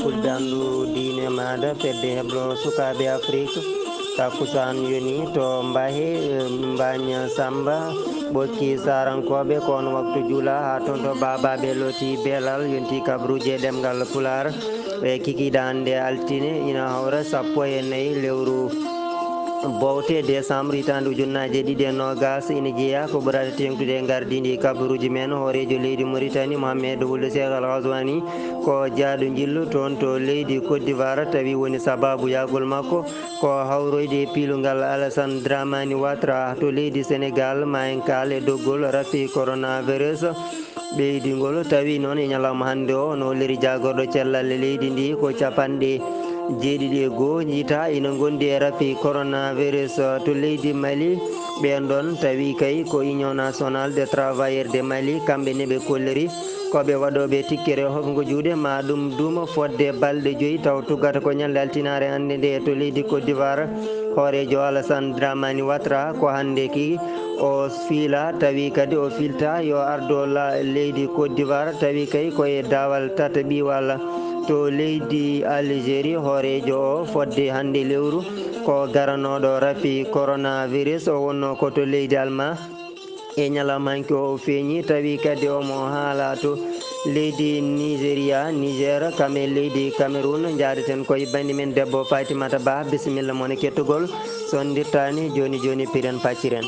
fulɓe andu diine maɗa fedde heblo sukaɓe Afrique takkusan yoni to mbahe mbaña samba ɓokki sarankoɓe kono waktu juula ha toon to babaɓe looti beelal yonti kabruji e ɗemgal pular e kikiɗe hande altine ina hawra 14 lewru bowte décembre hitande ujunnaje ɗiɗi e nogas ina jeeya ko ɓurade tengtude e gardidi kabaruji men horejo leydi Mauritanie Mohamed Ould Cheikh Al Ghazouani ko jaaɗo jillu toon to leydi Côte d'Ivoire tawi woni sababu yagol makko ko hawroyde piilungal Alassane Dramani Ouattara to leydi Sénégal ma en kaal e doggol rafi coronavirus ɓeydingol tawi noon e ñalawma hande o no leri jagorɗo cellal leydi ndi ko capanɗe jeeɗiɗi e goho jiita ina gondi e rafi coronavirus to leydi Mali ɓen ɗon tawi kay ko union nationale des travailleurs de Mali kamɓe ne ɓe kolleri koɓe waɗoɓe tikkere hofgo juuɗe ma ɗum duuma fodde balɗe 5 taw tuggata ko ñande altinare hande nde to leydi Côte d'Ivoire horejo Alassane Dramani Ouattara ko hande ki o fiila tawi kadi o filta yo ardo leydi Côte d'Ivoire tawi kay koye dawal tataɓi walla to leydi Algérie horejo o fodde hande lewru ko garanoɗo rafi coronavirus o wonno ko to leydi Allemagne e ñalamanki o feeñi tawi kadi omo haala to leydi Niger kame leydi Cameroun jaadeten koye bandi men debbo Fatimata Ba bisimilla moon e kettugol son dirtani joni piren pacciren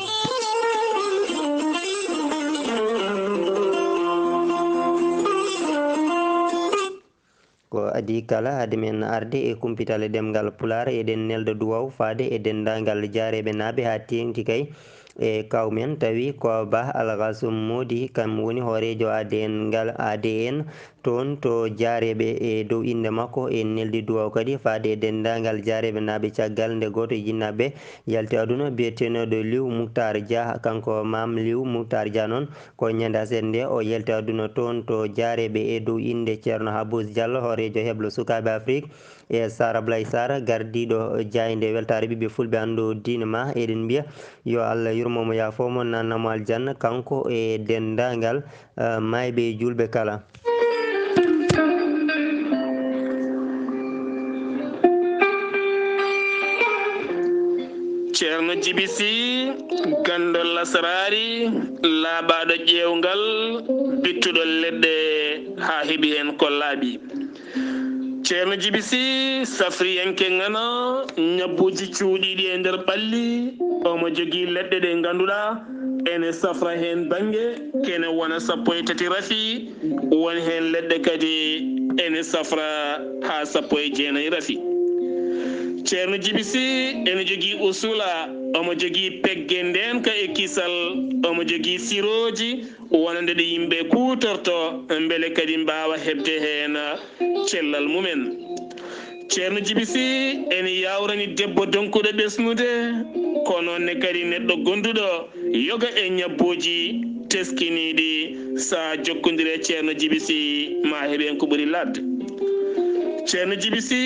ko adi kala hade men arde e kumpitale ɗemgal pular eɗen nelda duwaw faade e dendagal jaareɓe naaɓe ha tengti kay e kawmen tawi ko Ba Algasum Modi kam woni horejo ADN toon to jaareɓe e dow inde makko en neldi duwaw kadi faade e dendagal jaareɓe naaɓe caggal nde goto e jinnaɓe yalti aduna biyeteneɗo Liw Moutar Dia kanko mam Liw Moutar Dia noon ko ñande aset nde o yalti aduna toon to jaareɓe e dow inde ceerno Habous Diallo horejo heblo sukaɓe Afrique e Sara Blay Sara gardiɗo jayde weltare ɓiɓɓe fulɓe andu diine ma eɗen mbiya yo Allah yurmomo yafomo nannamo aljanna kanko e dendagal mayɓe julɓe kala ceerno Djiby Sy gandol lasarari laaɓaɗo ƴewgal bittuɗo leɗɗe ha heeɓi hen ko laaɓi ceerno Djiby Sy safriyanke ngana ñabbuji cuuɗiɗi e nder ɓalli omo jogui leɗɗe ɗe ganduɗa ene safra hen banggue kene wona 13 rafi won hen leɗɗe kadi ene safra ha 19 rafi ceerno Djiby Sy ene jogui usula omo jogui pegge ndenka e kisal omo jogui siroji wonande ɗe yimɓe kutorto beele kadi mbawa hebde hen cellal mumen ceerno Djiby Sy ene yawrani debbo donkuɗo ɓesnude kono ne kadi neɗɗo gonduɗo yoga e ñabbuji teskiniɗi sa jokkodire ceerno Djiby Sy ma heeɓen ko ɓuuri ladde ceerno Djiby Sy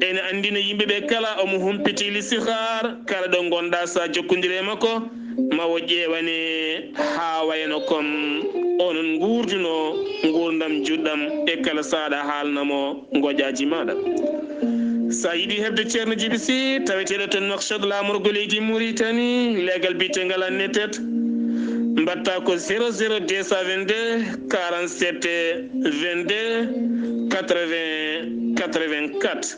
ene andina yimɓeɓe kala omo humpiti listihar kala ɗo gonɗa sa jokkodire makko mawo ƴewane ha wayno comme onon gurduno gurdam juɗɗam e kala saɗa haalnamo goƴaji maɗa sa yiiɗi hebde ceerno Djiby Sy taweteɗo to Nouakchott lamorgo leydi Mauritanie leegal bitegal annetet mbatta ko 00 222 47 22 80 84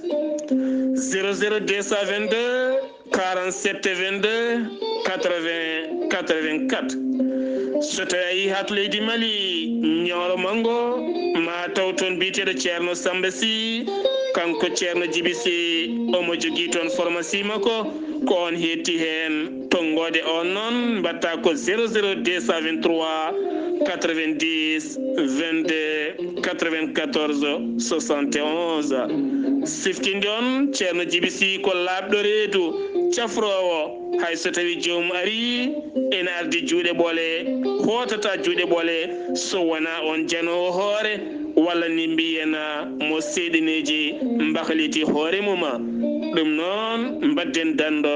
00 222 47 22 80 84 so tawi a yi ha to leydi Mali ñawro mango ma taw toon biteɗo ceerno Samba Sy kanko ceerno Djiby Sy omo jogui toon pharmacie makko ko on hetti hen tonggode on noon mbatta ko 00 223 90 22 94 71 siftinde on ceerno Djiby Sy ko laaɓɗo reedu cafrowo hay so tawi joomum ari ene ardi juuɗe ɓoole hotata juuɗe ɓoole so wona on janowo hoore walla ni mbiyen mo seeɗineji mbahliti hoore muma ɗum noon mbadden dando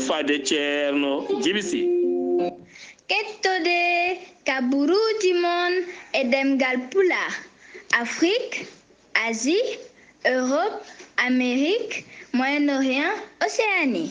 faade ceerno Djiby Sy kettode kaburuji mon e ɗemgal pula Afrique Asie Europe, Amérique, Moyen-Orient, Océanie.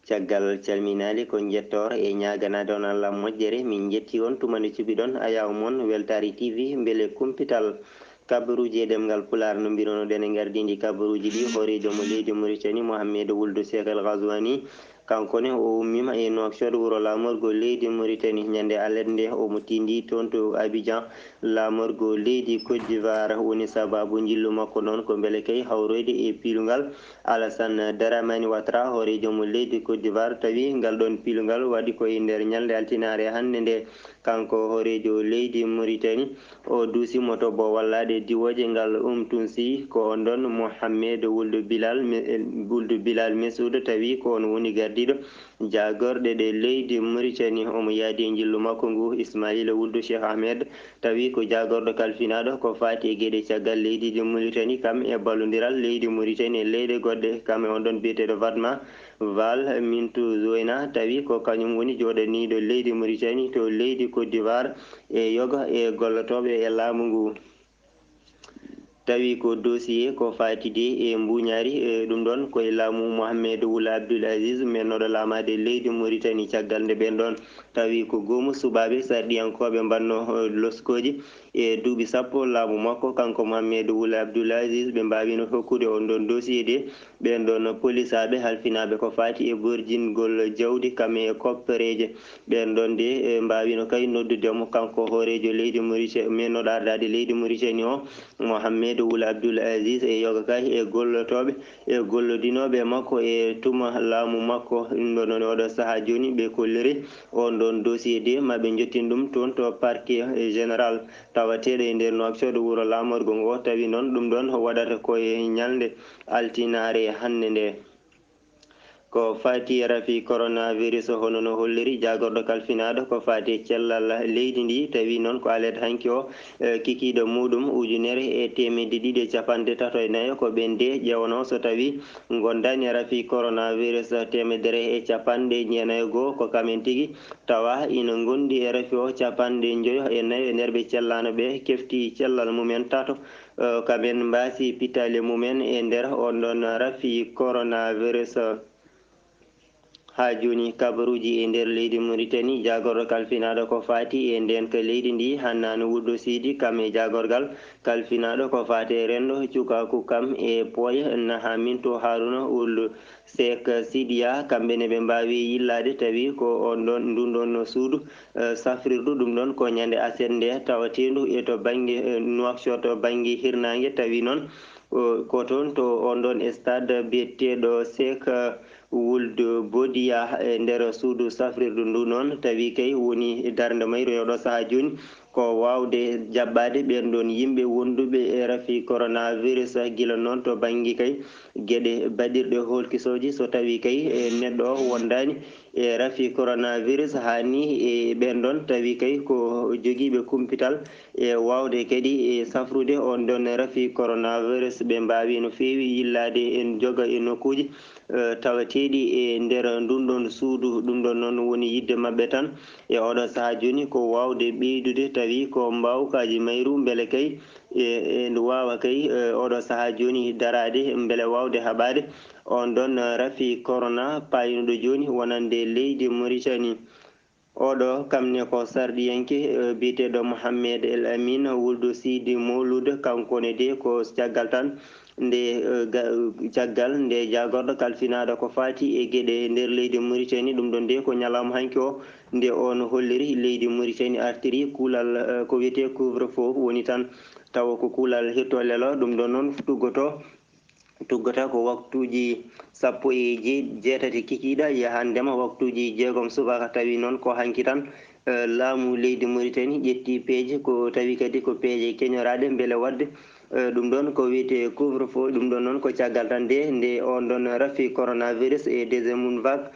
caggal calminali ko jettor e ñaganade on Allah moƴƴere min jetti on tumani cuɓiɗon ayaw mon weltari tv beele kumpital kabaruji e ɗemgal pular no mbironoɗen e gardidi kabaruji ɗi hoorejo mo leydi Mauritanie Mohamedou Wuld Cheikh El Ghazouani kankone o ummima e Nouakchott wuro lamorgo leydi Mauritanie ñande alede nde omo tindi toon to Abidjan lamorgo leydi Côte d'Ivoire woni sababu jillu makko noon ko beele kay hawroyde e pilugal Alassane Dramane Ouattara hoorejo mo leydi Côte d'Ivoire tawi ngal ɗon pilugal waɗi koye nder ñalde altinare hande nde kanko hoorejo leydi Mauritanie o duusimo to bo wallade diwoje ngal tunsi ko on ɗon Mohamed Wuld Bilal Messoud tawi ko on woni gardiɗo jagorɗe ɗe leydi Mauritanie omo yaadi e jillu makko ngu Ismaïla Wuld Cheikh Ahmed tawi ko jagorɗo kalfinaɗo ko fati e gueɗe caggal leydi di Mauritanie kam e ballodiral leydi Mauritanie e leyɗe goɗɗe kam e on ɗon biyeteɗo Vadma Val Mintou Zoyna tawi ko kañum woni joɗaniɗo leydi Mauritanie to leydi Côte d'Ivoire e yoga e gollotoɓe e laamu ngu tawi ko dossier ko fatide e mbuñaari ɗum ɗon koye laamu Mohamedou Wuld Abdoul Aziz mennoɗo laamade leydi Mauritanie caggal nde ɓen ɗon tawi ko goomu suɓaɓe sarɗiyankoɓe mbanno loskoji e duuɓi sappo laamu makko kanko Mohamedou Wuld Abdoul Aziz ɓe mbawino hokkude on ɗon dossier de ɓen ɗon polisaɓe halfinaɓe ko fati e borjingol jawdi kam e koppereje ɓen ɗon de mbawino kay noddudemo kanko hoorejo leydi Mauritanie mennoɗo ardade leydi Mauritanie o Mohamedou Wuld Abdoul Aziz e yoga kay e gollotoɓe e gollodinoɓe makko e tuma laamu makko ɗum ɗon oɗo saaha joni ɓe kolliri on ɗon dossier de maɓe jottin ɗum toon to parquet général tawateɗo e nder Nouakchott wuro lamorgo ngo tawi noon ɗum ɗon waɗata koye ñalde altinare hande nde ko fati rafi coronavirus hono no holliri jagorɗo kalfinaɗo ko fati cellal leydi ndi tawi noon ko alede hanki o kikiɗo muɗum ujunere e temedde ɗiɗi e capanɗe tato e nayyo ko ɓende ƴewno so tawi gondani rafi coronavirus temedere e capanɗe jeenayyo goho ko kamen tigui tawa ina gondi e rafi o capanɗe joyo e nayyo e nder ɓe cellano ɓe kefti cellal mumen tato kamen mbasi pitale mumen e nder on ɗon rafi coronavirus ha joni kabaruji e nder leydi Mauritanie jagorɗo kalfinaɗo ko fati e nden ka leydi ndi Hannane Wuld Sidi kam e jagorgal kalfinaɗo ko fati e rendo cukaku kam e Poya Naha Mintou Harouna Wuld Seck Sidiya kamɓene ɓe mbawi yillade tawi ko on ɗon ndun ɗon suudu safrirdu ɗum ɗon ko ñande aset nde tawatendu e to banggue Nouakchott to banggue hirnangue tawi noon ko toon to on ɗon stade biyeteɗo Seck Wuld Bodiya e nder suudu safrirdu ndu noon tawi kay woni darde mayru e oɗo saaha joni ko wawde jaɓɓade ɓen ɗon yimɓe wonduɓe e rafi coronavirus guila noon to banggue kay gueɗe baɗirɗe holkisoji so tawi kay neɗɗo o wondani e rafi coronavirus hani e ɓen ɗon tawi kay ko joguiɓe kumpital e wawde kadi e safrude on ɗon rafi coronavirus ɓe mbawi no fewi yillade en joga e nokkuji tawateɗi e nder ndun ɗon suudu ɗum ɗon noon woni yidde mabɓe tan e oɗo saaha joni ko wawde ɓeydude tawi ko mbawkaji mayru beele kay e ndu wawa kay oɗo saaha joni darade beele wawde haɓade on ɗon rafi corona paynuɗo joni wonande leydi Mauritanie oɗo kamne ko sarɗiyanke biyeteɗo Mohamed El Amin Wuld Sidi Mawlud kankone de ko caggal tan nde caggal nde jagorɗo kalfinaɗo ko fati e gueɗe nder leydi Mauritanie ɗum ɗon de ko ñalawma hanki o nde on holliri leydi Mauritanie artiri kuulal ko wiyete couvre feu woni tan tawa ko kuulal hetto lelo ɗum ɗon noon tuggata ko waktuji sappo e jeetati kikiɗa yahandema waktuji jeegom subaka tawi noon ko hanki tan laamu leydi Mauritanie ƴetti peeje ko tawi kadi ko peeje keñoraɗe beele wadde ɗum ɗon ko wiyete couvre feu ɗum ɗon noon ko caggal tan nde on ɗon rafi coronavirus e deuxiéme vague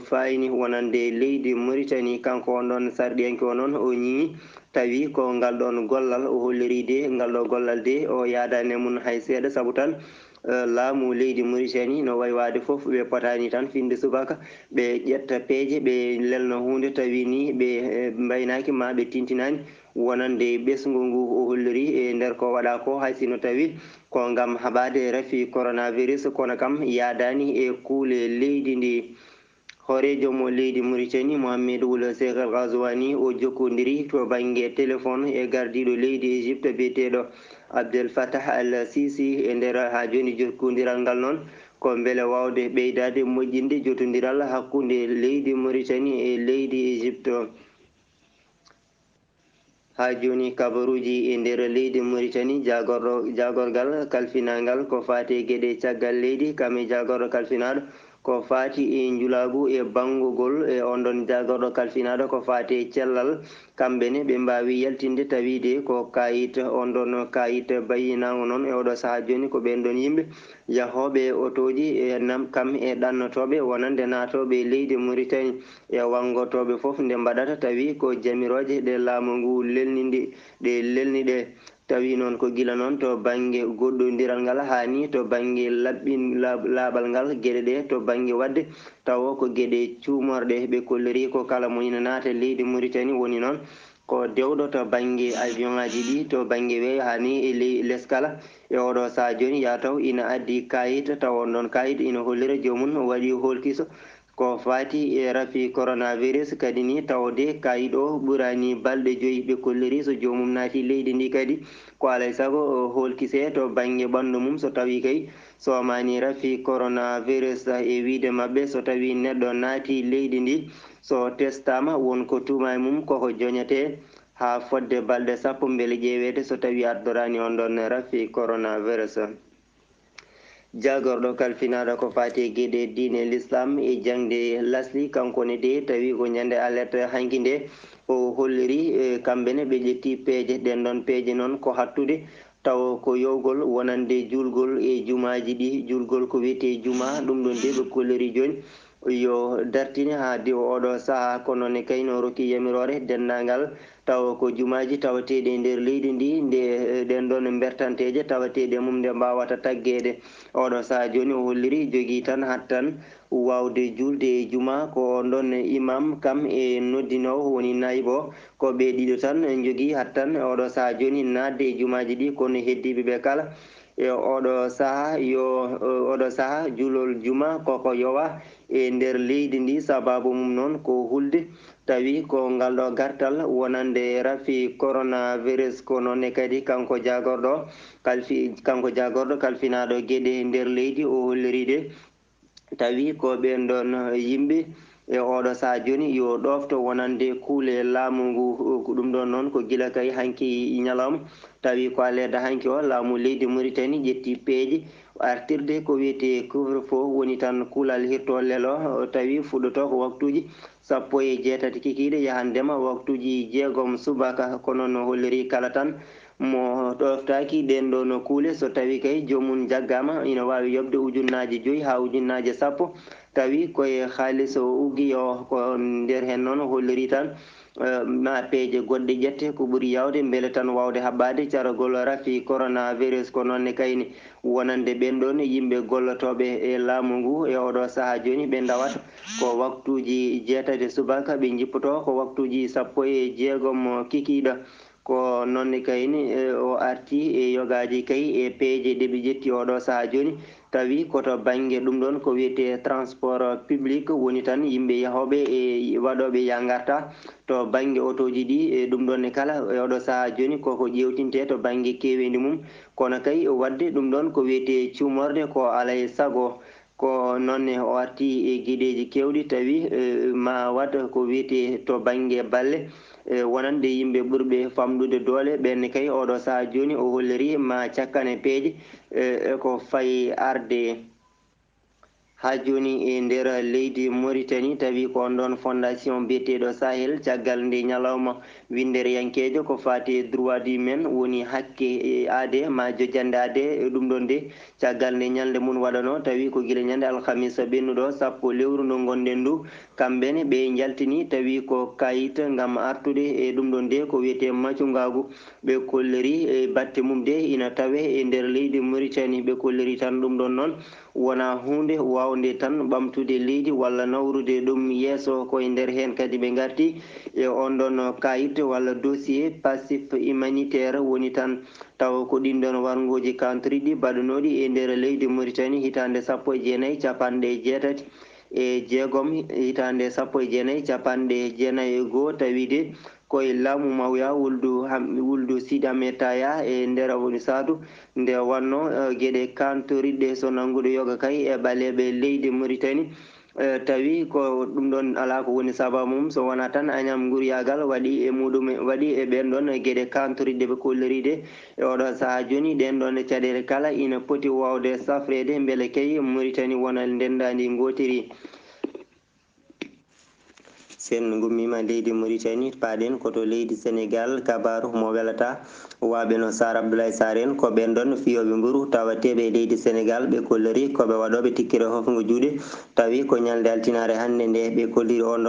fayni wonande leydi Mauritanie kanko on ɗon sarɗiyanke o noon o ñii tawi ko ngal ɗon gollal o holliri de ngal ɗo gollal de o yaadani mum hay seeɗa saabu tan laamu leydi Mauritanie no way waade fof ɓe potani tan finde subaka ɓe ƴetta peeje ɓe lelno hunde tawi ni ɓe mbaynaki ma ɓe tintinani wonande ɓesgu ngu o holliri e nder ko waɗa ko hay sino tawi ko ngam haɓade rafi coronavirus kono kam yaadani e kuule leydi ndi horejo mo leydi Mauritanie Mohamed Ould Cheikh El Ghazouani o jokkodiri to banggue téléphone e gardiɗo leydi Égypte biyeteɗo Abdel Fattah Al Sisi e nder ha joni jokkodiral ngal noon ko beele wawde ɓeydade moƴƴinde jotodiral hakkude leydi Mauritanie e leydi Égypte ha joni kabaruji e nder leydi Mauritanie jagorgal kalfinangal ko fati gueɗe caggal leydi kame jagorɗo kalfinaɗo ko fati e julagu e bangugol e onɗon jagorɗo kalfinaɗo ko fati e cellal kamɓene ɓe mbawi yaltinde tawide ko kayit onɗon kayit bayinago noon e oɗo saaha joni ko ɓen ɗon yimɓe yahoɓe otoji e kam e ɗannotoɓe wonande natoɓe leydi Mauritanie e wangotoɓe foof nde mbaɗata tawi ko jamiroje ɗe laamu ngu lelniɗe tawi noon ko gila noon to banggue goɗɗodiral ngal hani to banggue laaɓal ngal gueɗe ɗe to banggue wadde taw ko gueɗe cuumorɗe ɓe kolliri ko kala mo ina naata leydi Mauritanie woni noon ko dewɗo to banggue avion ngaji ɗi to banggue weeyo hani e leskala e oɗo saaha joni ya taw ina addi kayit taw on ɗon kayit ina hollira jomum waɗi holkiso ko fati e rafi coronavirus kadi ni tawde kayit o ɓurani balɗe 5 ɓe kolliri so jomum naati leydi ndi kadi ko alay saago holkise to banggue ɓandu mum so tawi kay somani rafi coronavirus e wiide mabɓe so tawi neɗɗo naati leydi ndi so testama wonko tuma e mum koko joñete ha fodde balɗe 10 beele ƴeewede so tawi addorani on ɗon rafi coronavirus jagorɗo kalfinaɗo ko fati e gueɗe diine l'islam e jangde lasli kankone de tawi ko ñande alerte hanki nde o holliri kamɓene ɓe ƴetti peeje ɗen ɗon peeje noon ko hattude taw ko yowgol wonande julgol e jumaji ɗi julgol ko wiyete juma ɗum ɗon de ɓe kolliri joni yo dartine ha de oɗo saaha kono ne kayno rokki yamirore dendagal taw ko jumaji tawateɗe nder leydi ndi nde ɗen ɗon bertanteje tawateɗe mum nde mbawata taggede oɗo saaha joni o holliri jogui tan hattan wawde julde e juma ko ɗon imam kam e noddinowo woni naybo ko ɓe ɗiɗo tan jogui hattan oɗo saaha joni nadde e jumaji ɗi kono heddiɓeɓe kala e oɗo saaha julol juma koko yowa e nder leydi ndi sababu mum noon ko hulde tawi ko ngal ɗo gartal wonande rafi coronavirus ko noonne kadi kanko jagorɗo kalfinaɗo gueɗe nder leydi o holliride tawi ko ɓen ɗon yimɓe e oɗo saaha joni yo ɗofto wonande kuule laamu ngu ɗum ɗon noon ko gila kay hanki ñalawma tawi ko aleda hanki o laamu leydi Mauritanie ƴetti peeje artirde ko wiyete couvre feu woni tan kuulal hirto lelo tawi fuɗɗoto ko waktuji 18 kikiɗe yahandema waktuji 6 subaka kono no holliri kala tan mo ɗoftaki ɗen ɗo no kuule so tawi kay jomum jaggama ina wawi yobde ujunnaje 5 ha ujunnaje 10 tawi koye haalis o uggiyo ko nder hen noon holliri tan ma peeje goɗɗe ƴette ko ɓuuri yawde beele tan wawde haɓɓade caragol rafi coronavirus ko noonne kayni wonande ɓen ɗon yimɓe gollotoɓe e laamu ngu e oɗo saaha joni ɓe dawata ko waktuji 6 subaka ɓe jippoto ko waktuji 16 kikiɗe ko noonne kayni o arti e yogaji kay e peeje ɗeɓe ƴetti oɗo saaha joni tawi koto banggue ɗum ɗon ko wiyete transport public woni tan yimɓe yahoɓe e waɗoɓe ya garta to banggue autoji ɗi e ɗum ɗon ne kala e oɗo saaha joni koko ƴewtinte to banggue kewendi mum kono kay wadde ɗum ɗon ko wiyete cuumorde ko alay saago ko nonne o arti e gueɗeji kewɗi tawi ma wat ko wiyete to banggue balle wonande yimɓe ɓurɓe famɗude doole ɓenne kay oɗo saaha joni o holliri ma cakkane peeje ko fayi arde ha joni e nder leydi Mauritanie tawi ko on ɗon fondation biyeteɗo Sahel caggal nde ñalawma windereyankejo ko fati e droit d'humain woni hakke e aade ma jojjande aade e ɗum ɗon nde caggal nde ñalde mum waɗano tawi ko guila ñande alhamisa ɓennuɗo sappo lewru ndu gonɗen ndu kamɓene ɓe jaltini tawi ko kayit gam artude e ɗum ɗon nde ko wiyete maccungagu ɓe kolleri e batte mum de ina tawe e nder leydi Mauritanie ɓe kolleri tan ɗum ɗon noon wona hunde wawde tan ɓamtude leydi walla nawrude ɗum yeeso koye nder hen kadi ɓe garti e on ɗon kayit walla dossier passif humanitaire woni tan taw ko ɗin ɗon wargoji country ɗi baɗanoɗi e nder leydi Mauritanie hitande 19 e jeegom hitande 19 tawide koye laamu mawya wuldu Sidame Taya e nder woni sadu nde wanno gueɗe kantoriɗɗe so nangude yoga kay e ɓaleɓe leydi Mauritanie tawi ko ɗum ɗon ala ko woni sababu mum so wona tan añam guriyagal waɗi e muɗum waɗi e ɓen ɗon gueɗe kantoriɗɗe ɓe kolleride e oɗo saaha joni ɗen ɗon caɗele kala ina poti wawde safrede beele kay Mauritanie wona ndendadi gotiri sen gummima leydi Mauritanie paɗen koto leydi Sénégal kabaru mo welata waɓe no Sar Abdoulaye Sar en ko ɓen ɗon fiyoɓe mburu tawateɓe leydi Sénégal ɓe kolleri koɓe waɗoɓe tikkere hofngo juuɗe tawi ko ñalde altinare hande nde ɓe kolliri on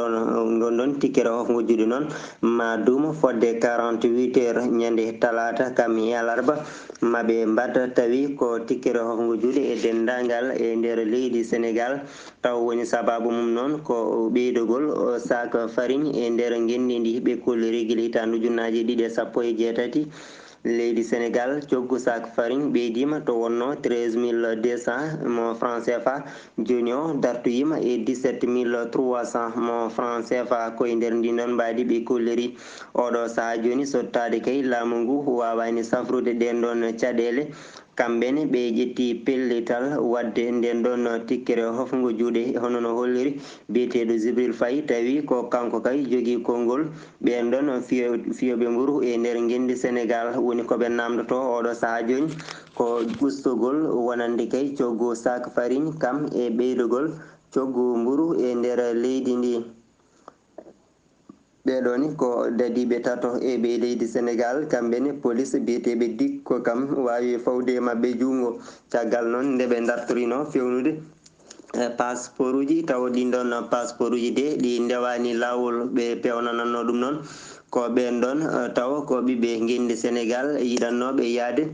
ɗon tikkere hofngo juuɗe noon ma duuma fodde 48 heures ñande talata kam yalarba maɓe mbadda tawi ko tikkere hofngo juuɗe e dendagal e nder leydi Sénégal taw woni sababu mum noon ko ɓeydogol sac farine e nder genndi ndi ɓe kolleri guila hitandu ujunnaje 2018 leydi Sénégal coggu sac farine ɓeydima to wonno 13 200 mo franc CFA joni o dartoyima e 17 300 mo franc CFA koye nder ndinɗon mbadi ɓe kolleri oɗo saaha joni so tade kay laamu ngu wawani safrude ɗen ɗon caɗele kamɓene ɓe ƴetti pellital wadde nden ɗon tikkere hofngo juuɗe hono no holliri biyeteɗo Djibril Faye tawi ko kanko kay jogui konngol ɓen ɗon fiyoɓe mburu e nder genndi Sénégal woni koɓe namdoto oɗo saaha joni ko ustugol wonande kay coggu sac farine kam e ɓeydogol coggu mburu e nder leydi ndi ɓeɗoni ko dadiɓe tato e ɓe leydi Sénégal kamɓene police biyeteɓe dik ko kam wawi fawde mabɓe jungo caggal noon nde ɓe dartorino fewnude passeport uji taw ɗin ɗon passeport uji de ɗi ndewani lawol ɓe pewnananno ɗum noon ko ɓen ɗon taw ko ɓiɓɓe genndi Sénégal yiɗannoɓe yaade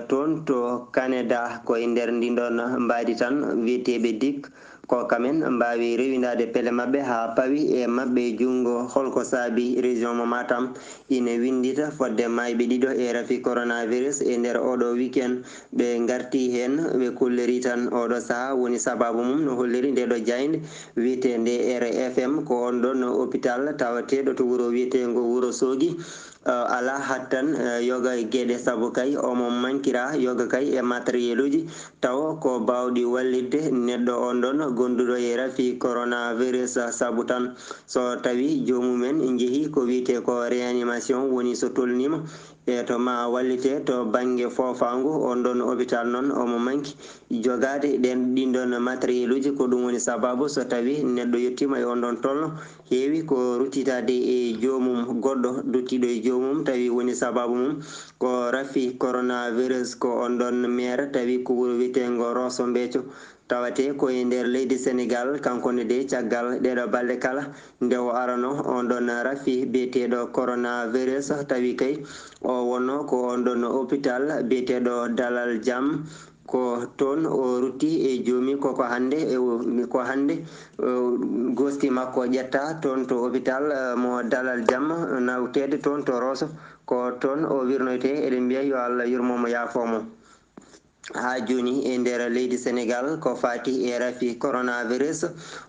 toon to Canada koye nder ndin ɗon mbadi tan wiyeteɓe dik ko kamen mbawi rewidade pelle mabɓe ha pawi e mabɓe jungo holko saabi région mo Matam ina windita fodde mayɓe ɗiɗo e rafi coronavirus e nder oɗo weekend ɓe garti hen ɓe kolleri tan oɗo saaha woni sababu mum no holliri nde ɗo jayde wiyetende RFM ko on ɗon hôpital tawateɗo to wuuro wiyetego Wourossogui ala hattan yoga gueɗe saabu kay omo mankira yoga kay e matériel uji taw ko bawɗi wallidde neɗɗo on ɗon gonduɗo e rafi coronavirus saabu tan so tawi jomumen jeehi ko wiyete ko réanimation woni so tolnima e to ma wallite to banggue fofangu on ɗon hôpital noon omo manki jogade ɗin ɗon matériel uji ko ɗum woni sababu so tawi neɗɗo yettima e on ɗon tolno heewi ko ruttitade e jomum goɗɗo duttiɗo e jomum tawi woni sababu mum ko rafi coronavirus ko on ɗon maire tawi ko wuuro wiyetego Rosso Béthio tawate koye nder leydi Sénégal kankone de caggal ɗeɗo balɗe kala nde o arano on ɗon rafi biyeteɗo coronavirus tawi kay o wonno ko on ɗon hôpital biyeteɗo Dalal Jaam ko toon o rutti e joomi koko hande ko hande gosti makko ƴetta toon to hôpital mo Dalal Jaam nawtede toon to Rosso ko toon o wirnoyte eɗen mbiya yo Allah yurmomo yaafomo ha joni e nder leydi Sénégal ko fati e rafi coronavirus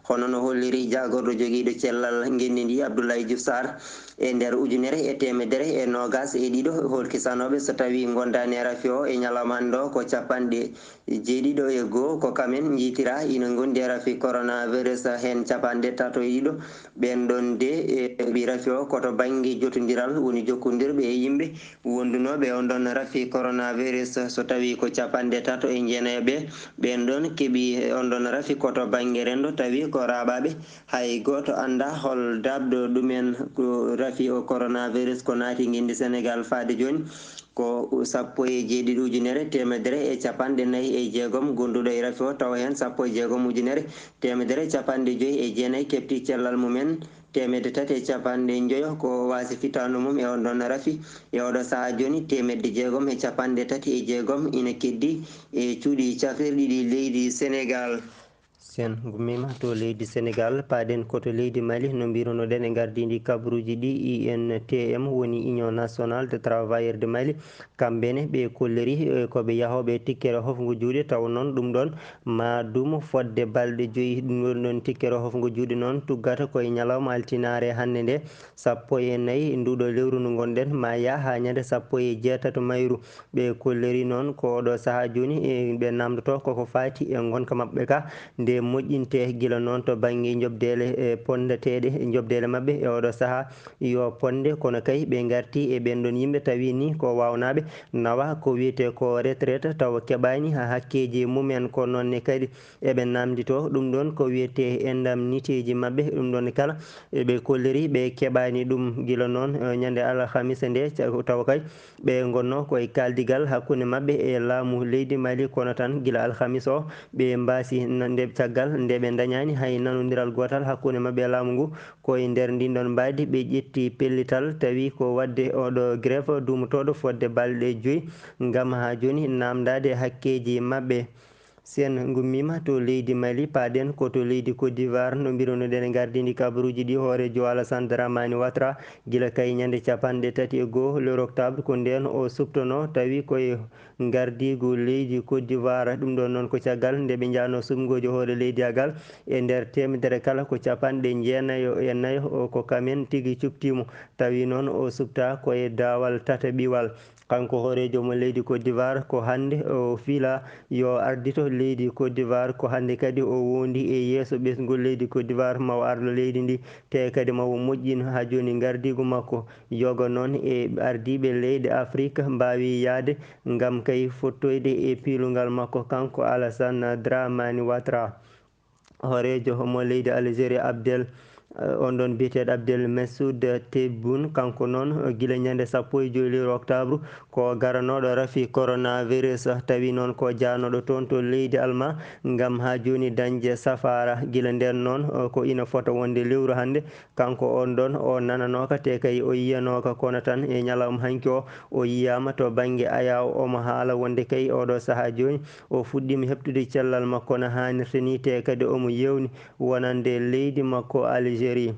hono no holliri jagorɗo joguiɗo cellal guenni ndi Abdoulaye Diouf Sarr e nder ujunere e temedere e nogas e ɗiɗo holkisanoɓe so tawi gondani e rafi o e ñalawma hande o ko capanɗe jeeɗiɗo e goho ko kamen jiitira ina gondi e rafi coronavirus hen capanɗe tato e ɗiɗo ɓen ɗon de ɓi rafi o koto banggue jotodiral woni jokkodirɓe e yimɓe wondunoɓe on ɗon rafi coronavirus so tawi ko capanɗe tato e jeenayoɓe ɓen ɗon keeɓi on ɗon rafi koto banggue rendo tawi ko raɓaɓe hay goto anda hol dabɗo ɗumen ko rafi o coronavirus ko naati guindi Sénégal faade joni ko 17 ujunere temedere e capanɗe nayyi e jeegom gonduɗo e rafi o tawa hen 16 ujunere temedere capanɗe joyyi e jeenayyi kefti cellal mumen 300 e capanɗe joyo ko wasi fitanu mum e on ɗon rafi e oɗo saaha joni 600 e capanɗe tati e jeegom ina keddi e cuuɗi cafrirɗi ɗi leydi Sénégal. sen gummima to leydi Sénégal paaɗen koto leydi Mali no mbirunoɗen e gardidi kabaruji ɗi INTM woni Union nationale de travailleur de Mali kamɓene ɓe kolleri koɓe yahoɓe tikkere hofgo juuɗe taw noon ɗum ɗon ma dum fodde balɗe 5 ɗum ɗon tikkere hofgo juuɗe noon tuggata koye ñalawma altinare hande nde 14 nduɗo lewru ndu gonɗen ma ya ha ñande 16 mayru ɓe kolleri noon ko oɗo saaha joni ɓe namdoto koko fati e gonka mabɓe ka nde moƴƴinte gila noon to banggue jobdele e pondateɗe jobdele mabɓe e oɗo saaha yo ponde kono kay ɓe garti e ɓen ɗon yimɓe tawi ni ko wawnaɓe nawa ko wiyete ko retraite taw keɓani ha hakkeji mumen ko nonne kadi eɓe namdito ɗum ɗon ko wiyete indemnité ji mabɓe ɗum ɗon kala ɓe kolleri ɓe keɓani ɗum gila noon ñande alhamisa nde taw kay ɓe gonno koye kaldigal hakkude mabɓe e laamu leydi Mali kono tan gila alhamisa o ɓe mbasi nde caggal nde ɓe dañani hay nanodiral gotal hakkude mabɓe e laamu ngu koye nder ndin ɗon mbadi ɓe ƴetti pellital tawi ko wadde oɗo greffe dumotoɗo fodde balɗe 5 gam ha joni namdade hakkeji mabɓe. sen gummima to leydi Mali paaɗen koto leydi Côte d'Ivoire no mbirunoɗen e gardidi kabaruji ɗi hoorejo Alassane Dramane Ouattara guila kay ñande 31 lewru octobre ko nden o suptono tawi koye gardigu leydi Côte d'Ivoire ɗum ɗon noon ko caggal nde ɓe jano sumgoji hoore leydi Agal e nder temedere kala ko 94 ko kamen tigui cuɓtimo tawi noon o supta koye dawal tata ɓiwal kanko hoorejo mo leydi Côte d'Ivoire ko hande o fiila yo ardito leydi Côte d'Ivoire ko hande kadi o wondi e yeeso ɓesgol leydi Côte d'Ivoire mawo ardo leydi ndi te kadi mawo moƴƴin ha joni gardigu makko yoga noon e ardiɓe leydi Afrique mbawi yaade gam kay fottoyde e piilungal makko kanko Alassane Dramane Ouattara. hoorejo mo leydi Algérie on ɗon biyeteɗo Abdel Messoud Tebboune kanko noon guila ñande 15 lewru octobre ko garanoɗo rafi coronavirus tawi noon ko janoɗo toon to leydi Allemand gam ha joni dañde safara guila nden noon ko ina fota wonde lewru hande kanko on ɗon o nananoka te kay o yiyanoka kono tan e ñalawma hanki o yiyama to banggue aya omo haala wonde kay oɗo saaha joni o fuɗɗima heptude cellal makko no hannirta ni te kadi omo yewni wonande leydi makko Algérie.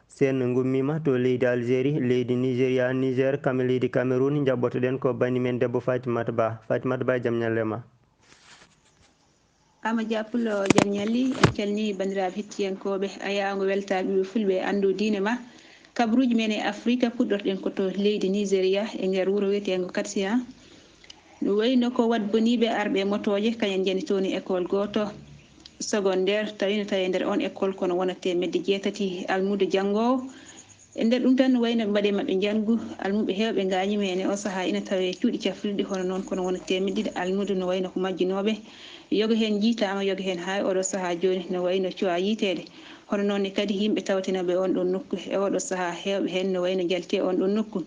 sen gummima to leydi Algérie leydi Nigéria Niger kam leydi Cameroun jabbotoɗen ko banimen debbo Fatimata Ba jaam ñalle ma. Dia Pullo jaam ñalli en calni bandiraɓe hettiyankoɓe ayago weltaɓe fulɓe andu diine ma kabaruji men e Afrique puɗɗorɗen koto leydi Nigéria e nder wuuro wiyetengo Katsiya no wayno ko wat boniɓe arɓe motoje kañen jeni toni école goto secondaire tawino tawi nder on école kono wonate medde 6 almude janggowo e nder ɗum tan no wayno ɓe mbaɗe mabɓe janggu almuɓe hewɓe gañima hen e o saaha ina tawe cuuɗi cafrirɗi hono noon kono wonate 200 almude no wayno ko majjinoɓe yoga hen jiitama yoga hen ha oɗo saaha joni no wayno cuwa yitede hono noon kadi yimɓe tawatinaɓe on ɗon nokku e oɗo saaha hewɓe hen no wayno jalte on ɗon nokku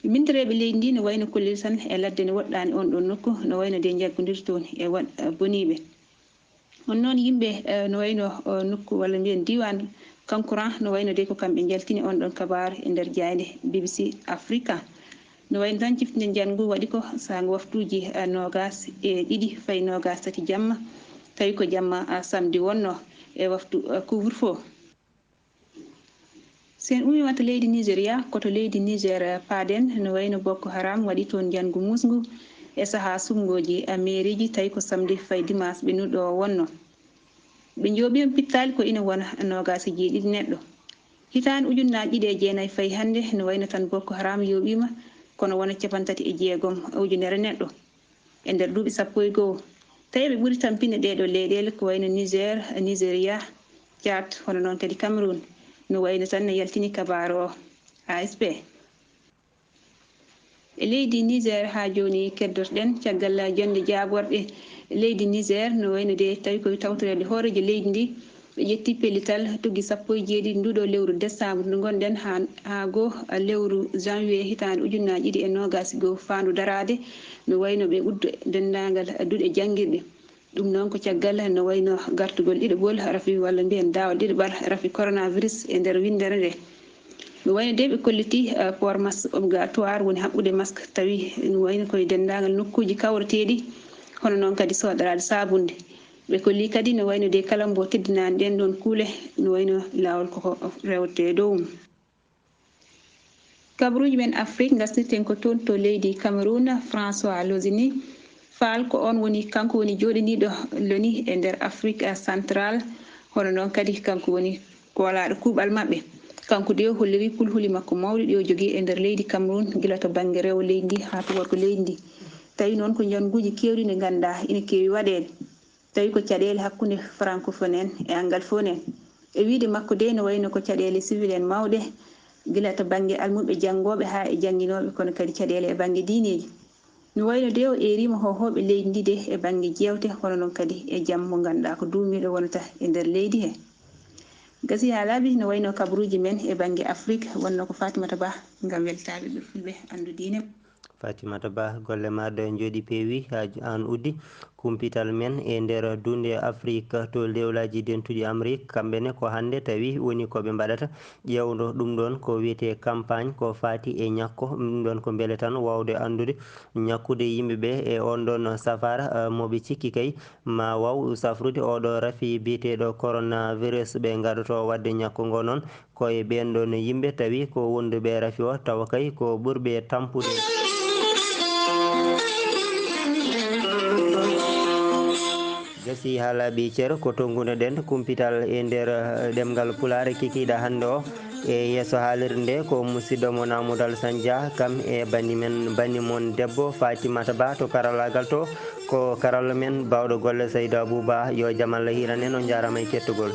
mintoreɓe leydi ndi no wayno kolliri tan e ladde ne woɗɗani on ɗon nokku no wayno de jaggodir toon e wat boniɓe on noon yimɓe no wayno nokku walla mbiyen diwan Kankuran no wayno de ko kamɓe jaltini on ɗon kabaru e nder jayde BBC Africa no wayno tan ciftinde janggu waɗi ko sago waftuji 22 fayi 23 jamma tawi ko jamma samedi wonno e waftu couvre-feu sen umima to leydi Nigéria koto leydi Niger paaden no wayno Boko Haram waɗi toon janggu musgu e saaha sumgoji mairie ji tawi ko samedi fayi dimanche ɓennuɗo wonno ɓe jooɓi on pittali ko ina wona nogasi jeeɗiɗi neɗɗo hitande ujunnaji ɗiɗi e jeenayyi fayi hannde no wayno tan Boko Haram yoɓima kono wona 36 ujunere neɗɗo e nder duuɓi 11 tawi ɓe ɓuuri tampinde ɗeɗo leyɗele ko wayno Niger, Nigéria, Tchad hono noon kadi Cameroun no wayno tan ne yaltini kabaru o ASP. e leydi Niger ha joni keddotoɗen caggal jonde jaaborɗe leydi Niger no wayno de tawi koye tawtorede hoorejo leydi ndi ɓe ƴetti pellital tugui 17 nduɗo lewru décembre ndu gonɗen ha goo lewru janvier hitande ujunnaji ɗiɗi e nogas goo fandu darade no wayno ɓe uddo dendagal duuɗe janguirɗe ɗum noon ko caggal no wayno gartugol ɗiɗoɓol rafi walla mbiyen dawal ɗiɗoɓal rafi coronavirus e nder windere nde no wayno de ɓe kolliti port masque obligatoire woni haɓɓude masque tawi no wayno koye dendagal nokkuji kawreteɗi hono noon kadi soɗorade sabunde ɓe kolli kadi no wayno de kala mbo teddinani ɗen ɗon kuule no wayno lawol koko rewte dow mum. kabaruji men Afrique gastirten ko toon to leydi Cameroun. François Lozini Fall ko on woni kanko woni joɗaniɗo loni e nder Afrique central hono noon kadi kanko woni kolaɗo kuuɓal mabɓe kanko de holliri kulhuli makko mawɗi ɗi o jogui e nder leydi Cameroun gila to banggue rewo leydi ndi ha to worko leydi ndi tawi noon ko janguji kewɗi ne ganduɗa ina kewi waɗede tawi ko caɗele hakkude francophone en e anglophone en e wiide makko de no wayno ko caɗele civil en mawɗe gila to banggue almuɓe janggoɓe ha e jangguinoɓe kono kadi caɗele e banggue diineji no wayno de o erima hohoɓe leydi ndi de e banggue jewte hono noon kadi e jaam mo ganduɗa ko duumiɗo wonata e nder leydi he gasi ha laaɓi no wayno kabaruji men e banggue Afrique wonno ko Fatimata Ba gam weltaɓe ɓe fulɓe andu diine. Fatimata Ba golle maɗa jooɗi peewi ha an uddi kumpital men e nder dunde Afrique to lewlaji dentuɗi Amérique kamɓene ko hande tawi woni koɓe mbaɗata ƴewdo ɗum ɗon ko wiyete campagne ko fati e ñakko ɗum ɗon ko beele tan wawde andude ñakkude yimɓeɓe e on ɗon safara moɓe cikki kay ma waw safrude oɗo rafi biyeteɗo coronavirus ɓe gaɗoto wadde ñakku ngo noon koye ɓen ɗon yimɓe tawi ko wonduɓe rafi o tawa kay ko ɓurɓe tampude gasi ha laaɓi ceero ko tonguno ɗen kumpital e nder ɗemgal pulaar kikiɗa hande o e yesso haalirde nde ko musidɗo mon Amadou Alassane Dia kam e bani moon debbo Fatimata Ba to karallagal to ko karalla men bawɗo golle Saydou Abou Ba yo jaam Allah hiiran en on jarama e kettugol.